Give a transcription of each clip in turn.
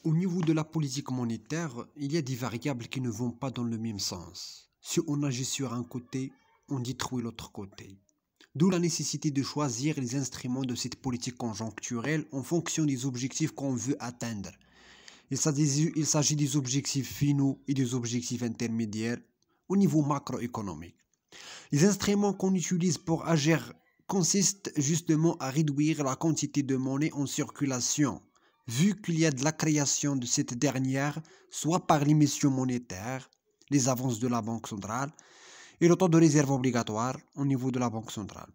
Au niveau de la politique monétaire, il y a des variables qui ne vont pas dans le même sens. Si on agit sur un côté, on détruit l'autre côté. D'où la nécessité de choisir les instruments de cette politique conjoncturelle en fonction des objectifs qu'on veut atteindre. Il s'agit des objectifs finaux et des objectifs intermédiaires au niveau macroéconomique. Les instruments qu'on utilise pour agir consistent justement à réduire la quantité de monnaie en circulation, vu qu'il y a de la création de cette dernière, soit par l'émission monétaire, les avances de la Banque centrale, et le taux de réserve obligatoire au niveau de la Banque centrale,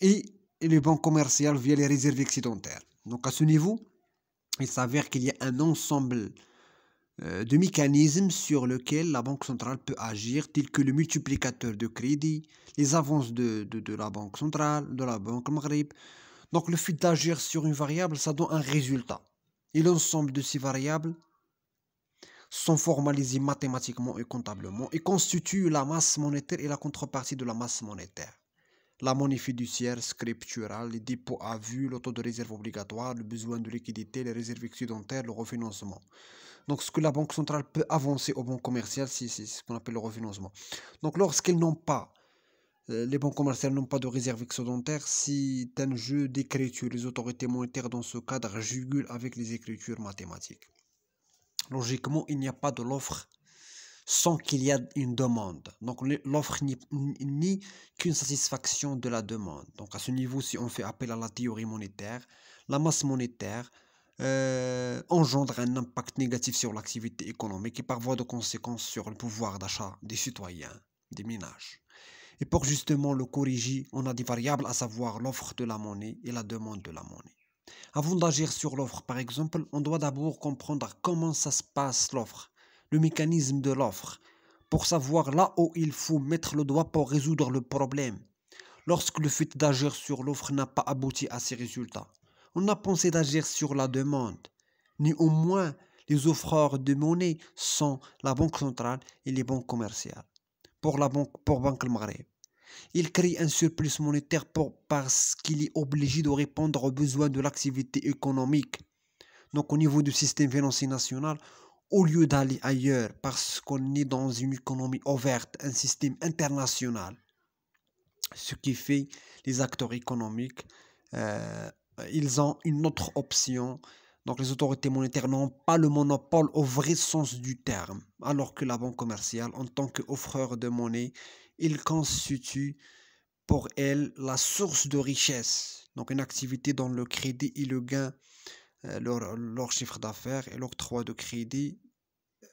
et les banques commerciales via les réserves excédentaires. Donc à ce niveau, il s'avère qu'il y a un ensemble de mécanismes sur lesquels la Banque centrale peut agir, tels que le multiplicateur de crédit, les avances de la Banque centrale, de la Banque Maghreb. Donc le fait d'agir sur une variable, ça donne un résultat. Et l'ensemble de ces variables sont formalisées mathématiquement et comptablement et constituent la masse monétaire et la contrepartie de la masse monétaire. La monnaie fiduciaire scripturale, les dépôts à vue, le taux de réserve obligatoire, le besoin de liquidité, les réserves excédentaires, le refinancement. Donc, ce que la Banque centrale peut avancer aux banques commerciales, c'est ce qu'on appelle le refinancement. Donc, lorsqu'elles n'ont pas, les banques commerciales n'ont pas de réserve excédentaire, c'est un jeu d'écriture. Les autorités monétaires, dans ce cadre, jugulent avec les écritures mathématiques. Logiquement, il n'y a pas de l'offre sans qu'il y ait une demande. Donc l'offre n'est qu'une satisfaction de la demande. Donc à ce niveau, si on fait appel à la théorie monétaire, la masse monétaire engendre un impact négatif sur l'activité économique et par voie de conséquence sur le pouvoir d'achat des citoyens, des ménages. Et pour justement le corriger, on a des variables, à savoir l'offre de la monnaie et la demande de la monnaie. Avant d'agir sur l'offre, par exemple, on doit d'abord comprendre comment ça se passe l'offre, le mécanisme de l'offre, pour savoir là où il faut mettre le doigt pour résoudre le problème. Lorsque le fait d'agir sur l'offre n'a pas abouti à ces résultats, on a pensé d'agir sur la demande. Néanmoins, les offreurs de monnaie sont la Banque centrale et les banques commerciales. Pour Banque le Maghreb, il crée un surplus monétaire parce qu'il est obligé de répondre aux besoins de l'activité économique. Donc au niveau du système financier national, au lieu d'aller ailleurs, parce qu'on est dans une économie ouverte, un système international, ce qui fait les acteurs économiques, ils ont une autre option. Donc les autorités monétaires n'ont pas le monopole au vrai sens du terme, alors que la banque commerciale, en tant qu'offreur de monnaie, il constitue pour elle la source de richesse. Donc une activité dont le crédit et le gain, leur chiffre d'affaires et l'octroi de crédit,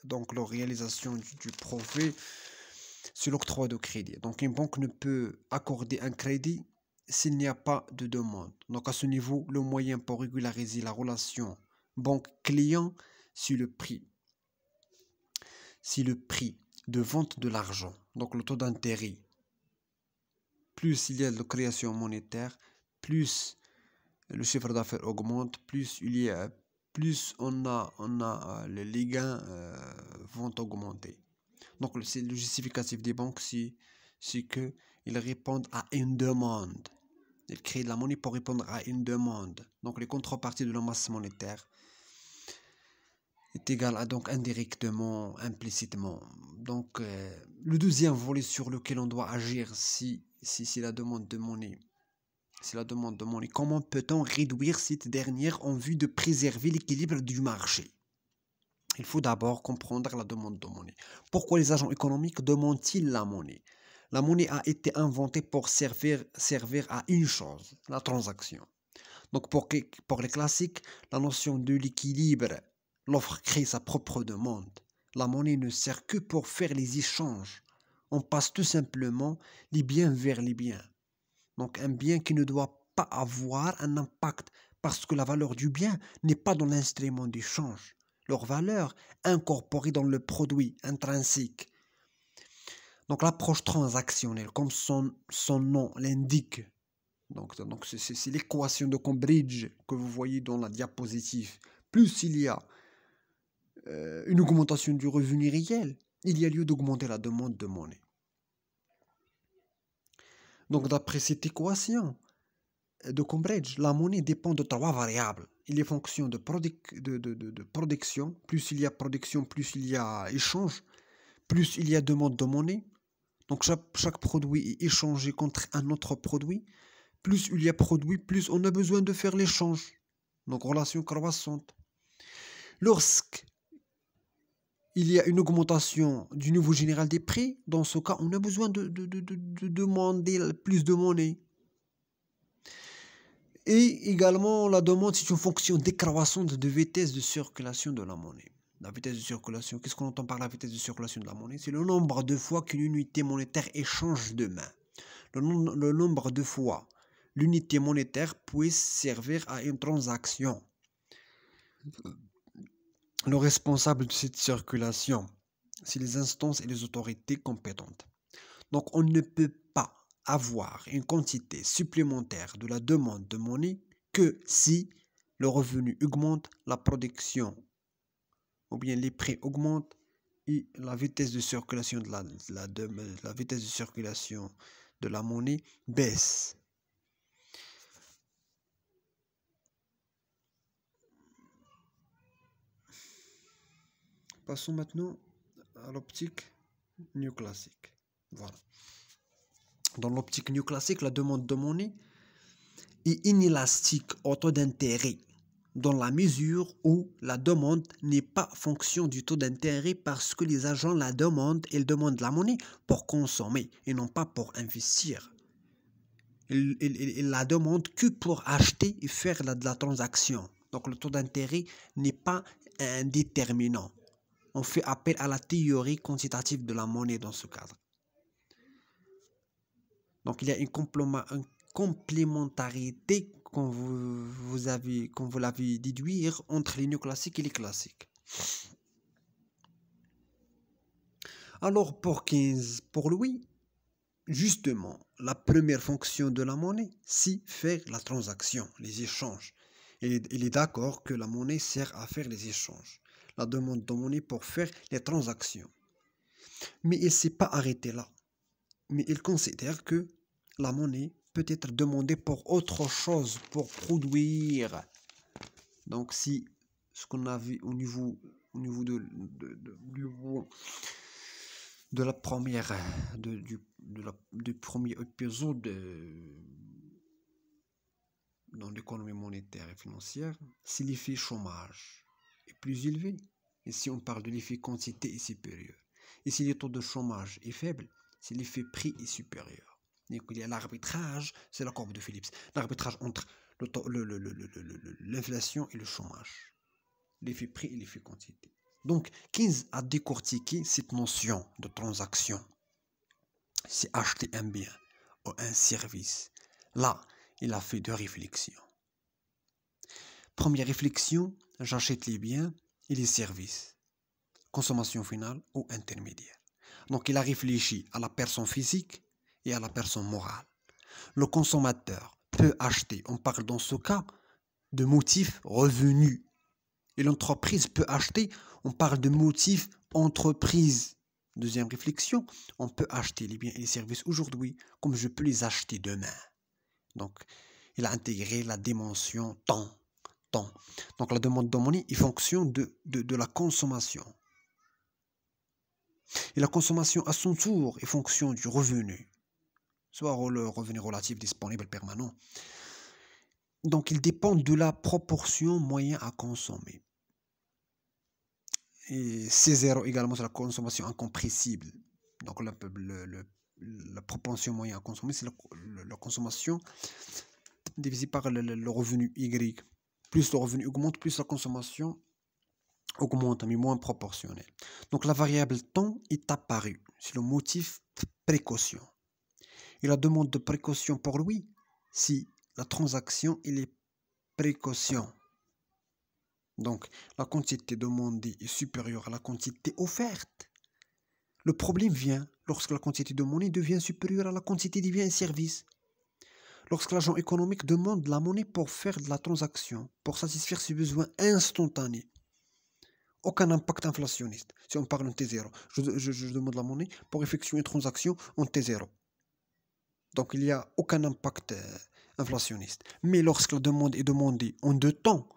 donc leur réalisation du profit, c'est l'octroi de crédit. Donc une banque ne peut accorder un crédit s'il n'y a pas de demande. Donc à ce niveau, le moyen pour régulariser la relation banque-client, c'est le prix. C'est le prix de vente de l'argent, donc le taux d'intérêt. Plus il y a de création monétaire, plus le chiffre d'affaires augmente, plus les gains vont augmenter. Donc le justificatif des banques, c'est qu'ils répondent à une demande. Ils créent de la monnaie pour répondre à une demande. Donc les contreparties de la masse monétaire est égale à, donc indirectement, implicitement. Donc le deuxième volet sur lequel on doit agir, c'est la demande de monnaie. C'est la demande de monnaie. Comment peut-on réduire cette dernière en vue de préserver l'équilibre du marché? Il faut d'abord comprendre la demande de monnaie. Pourquoi les agents économiques demandent-ils la monnaie? La monnaie a été inventée pour servir à une chose, la transaction. Donc pour les classiques, la notion de l'équilibre, l'offre crée sa propre demande. La monnaie ne sert que pour faire les échanges. On passe tout simplement les biens vers les biens. Donc un bien qui ne doit pas avoir un impact parce que la valeur du bien n'est pas dans l'instrument d'échange. Leur valeur incorporée dans le produit intrinsèque. Donc l'approche transactionnelle, comme son nom l'indique, donc c'est l'équation de Cambridge que vous voyez dans la diapositive. Plus il y a une augmentation du revenu réel, il y a lieu d'augmenter la demande de monnaie. Donc d'après cette équation, de Cambridge, la monnaie dépend de trois variables. Il est fonction de production. Plus il y a production, plus il y a échange, plus il y a demande de monnaie. Donc chaque produit est échangé contre un autre produit. Plus il y a produit, plus on a besoin de faire l'échange. Donc relation croissante. Lorsqu'il y a une augmentation du niveau général des prix, dans ce cas, on a besoin de demander plus de monnaie. Et également, la demande, c'est une fonction décroissante de vitesse de circulation de la monnaie. La vitesse de circulation, qu'est-ce qu'on entend par la vitesse de circulation de la monnaie? C'est le nombre de fois qu'une unité monétaire échange de main. Le nombre de fois l'unité monétaire puisse servir à une transaction. Le responsable de cette circulation, c'est les instances et les autorités compétentes. Donc, on ne peut pas avoir une quantité supplémentaire de la demande de monnaie que si le revenu augmente, la production ou bien les prix augmentent et la vitesse de circulation de la vitesse de circulation de la monnaie baisse. Passons maintenant à l'optique néoclassique. Voilà. Dans l'optique néoclassique, la demande de monnaie est inélastique au taux d'intérêt, dans la mesure où la demande n'est pas fonction du taux d'intérêt parce que les agents la demandent, ils demandent la monnaie pour consommer et non pas pour investir. Ils la demandent que pour acheter et faire de la transaction. Donc le taux d'intérêt n'est pas un déterminant. On fait appel à la théorie quantitative de la monnaie dans ce cadre. Donc, il y a une complémentarité, comme vous l'avez déduire, entre les néoclassiques et les classiques. Alors, pour Keynes, pour lui, justement, la première fonction de la monnaie, c'est faire la transaction, les échanges. Il est d'accord que la monnaie sert à faire les échanges. La demande de monnaie pour faire les transactions. Mais il ne s'est pas arrêté là. Mais il considère que la monnaie peut être demandée pour autre chose, pour produire. Donc si ce qu'on a vu au niveau de la première du premier épisode dans l'économie monétaire et financière, si l'effet chômage est plus élevé, et si on parle de l'effet quantité est supérieur, et si le taux de chômage est faible, si l'effet prix est supérieur. Donc il y a l'arbitrage, c'est la courbe de Phillips, l'arbitrage entre l'inflation et le chômage, l'effet prix et l'effet quantité. Donc Keynes a décortiqué cette notion de transaction. C'est acheter un bien ou un service. Là, il a fait deux réflexions. Première réflexion, j'achète les biens et les services. Consommation finale ou intermédiaire. Donc il a réfléchi à la personne physique et à la personne morale. Le consommateur peut acheter, on parle dans ce cas de motif revenu. Et l'entreprise peut acheter, on parle de motif entreprise. Deuxième réflexion, on peut acheter les biens et les services aujourd'hui comme je peux les acheter demain. Donc, il a intégré la dimension temps. Donc, la demande de monnaie est fonction de la consommation. Et la consommation, à son tour, est fonction du revenu, soit le revenu relatif disponible permanent. Donc, il dépend de la proportion moyen à consommer. Et C0 également, c'est la consommation incompressible. Donc, la proportion moyenne à consommer, c'est la consommation divisée par le revenu Y. Plus le revenu augmente, plus la consommation augmente, mais moins proportionnelle. Donc, la variable temps est apparue. C'est le motif précaution. Et la demande de précaution pour lui, si la transaction et les précautions. Donc, la quantité demandée est supérieure à la quantité offerte. Le problème vient lorsque la quantité de monnaie devient supérieure à la quantité des biens et services. Lorsque l'agent économique demande la monnaie pour faire de la transaction, pour satisfaire ses besoins instantanés. Aucun impact inflationniste. Si on parle en T0, je demande la monnaie pour effectuer une transaction en T0. Donc, il n'y a aucun impact inflationniste. Mais lorsque la demande est demandée en deux temps,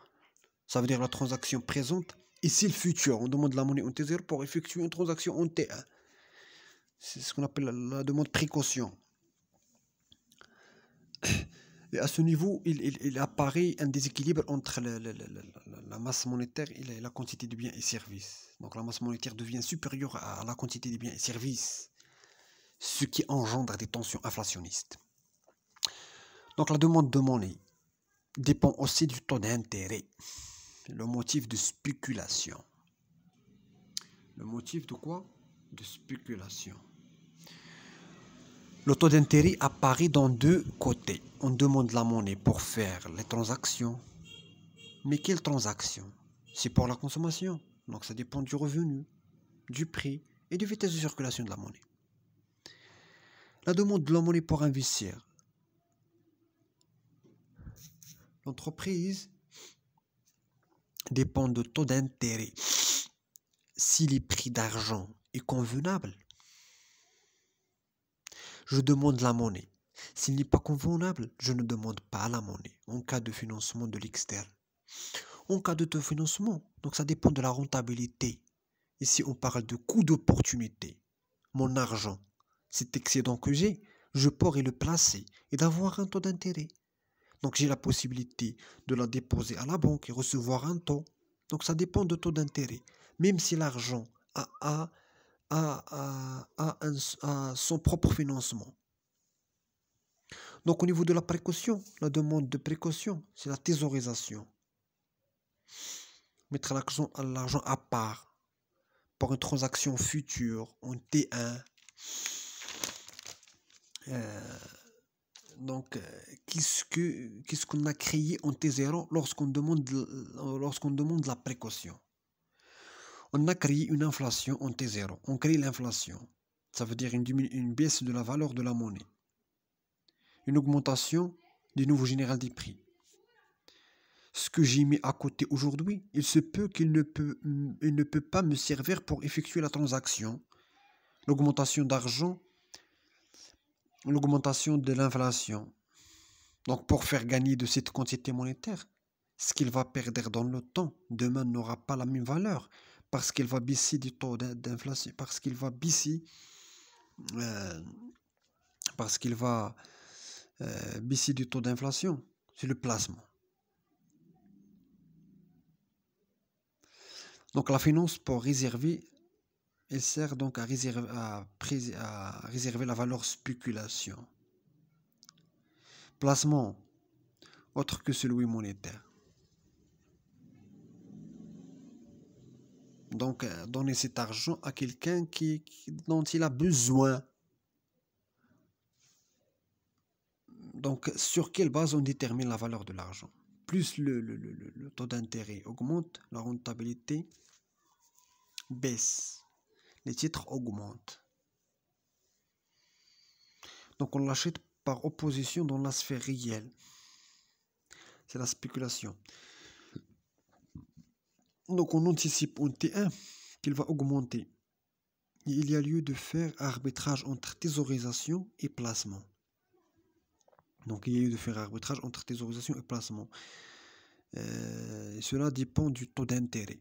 ça veut dire la transaction présente, ici le futur, on demande la monnaie en T0 pour effectuer une transaction en T1. C'est ce qu'on appelle la demande précaution. Et à ce niveau, il apparaît un déséquilibre entre la masse monétaire et la quantité de biens et services. Donc la masse monétaire devient supérieure à la quantité de biens et services, ce qui engendre des tensions inflationnistes. Donc la demande de monnaie dépend aussi du taux d'intérêt, le motif de spéculation. Le motif de quoi? De spéculation. Le taux d'intérêt apparaît dans deux côtés. On demande la monnaie pour faire les transactions. Mais quelles transactions? C'est pour la consommation. Donc ça dépend du revenu, du prix et de vitesse de circulation de la monnaie. La demande de la monnaie pour investir. L'entreprise dépend du taux d'intérêt. Si les prix d'argent est convenable, je demande la monnaie. S'il n'est pas convenable, je ne demande pas la monnaie en cas de financement de l'externe. En cas de financement, donc ça dépend de la rentabilité. Ici, on parle de coût d'opportunité. Mon argent, cet excédent que j'ai, je pourrais le placer et d'avoir un taux d'intérêt. Donc j'ai la possibilité de la déposer à la banque et recevoir un taux. Donc ça dépend du taux d'intérêt. Même si l'argent a son propre financement. Donc au niveau de la précaution, la demande de précaution, c'est la thésaurisation. Mettre l'argent à part pour une transaction future en T1. Donc, qu'est-ce qu'on a créé en T0 lorsqu'on demande la précaution? On a créé une inflation en T0. On crée l'inflation. Ça veut dire une baisse de la valeur de la monnaie. Une augmentation du nouveau général des prix. Ce que j'ai mis à côté aujourd'hui, il se peut qu'il ne peut pas me servir pour effectuer la transaction. L'augmentation d'argent, l'augmentation de l'inflation. Donc pour faire gagner de cette quantité monétaire, ce qu'il va perdre dans le temps, demain n'aura pas la même valeur parce qu'il va baisser du taux d'inflation, parce qu'il va baisser du taux d'inflation, c'est le placement. Donc la finance pour réserver, elle sert donc à réserver la valeur spéculation. Placement, autre que celui monétaire. Donc donner cet argent à quelqu'un dont il a besoin. Donc sur quelle base on détermine la valeur de l'argent? Plus le taux d'intérêt augmente, la rentabilité baisse. Les titres augmentent. Donc on l'achète par opposition dans la sphère réelle. C'est la spéculation. Donc on anticipe en T1 qu'il va augmenter. Et il y a lieu de faire arbitrage entre thésaurisation et placement. Donc il y a lieu de faire arbitrage entre thésaurisation et placement. Cela dépend du taux d'intérêt.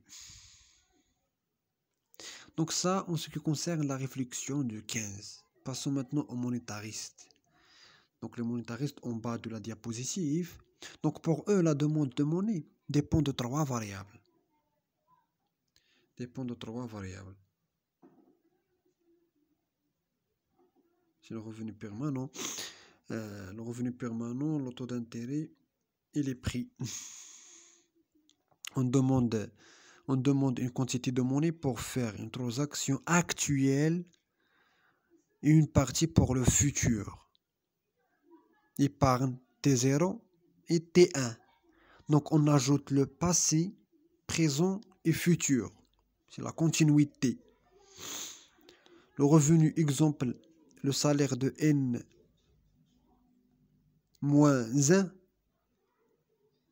Donc ça, en ce qui concerne la réflexion du 15. Passons maintenant aux monétaristes. Donc les monétaristes en bas de la diapositive. Donc pour eux, la demande de monnaie dépend de trois variables. C'est le revenu permanent. Le taux d'intérêt et les prix. On demande une quantité de monnaie pour faire une transaction actuelle et une partie pour le futur. Épargne T0 et T1. Donc on ajoute le passé, présent et futur. C'est la continuité. Le revenu, exemple, le salaire de N moins 1,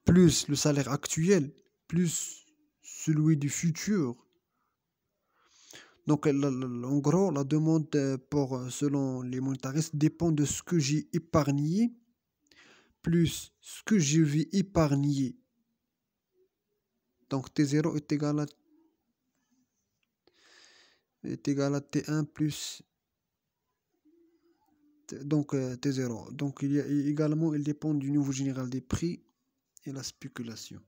plus le salaire actuel, plus celui du futur. Donc, en gros, la demande selon les monétaristes dépend de ce que j'ai épargné, plus ce que je vais épargner. Donc T0 est égal à T1 plus donc T0. Donc il dépend du niveau général des prix et la spéculation.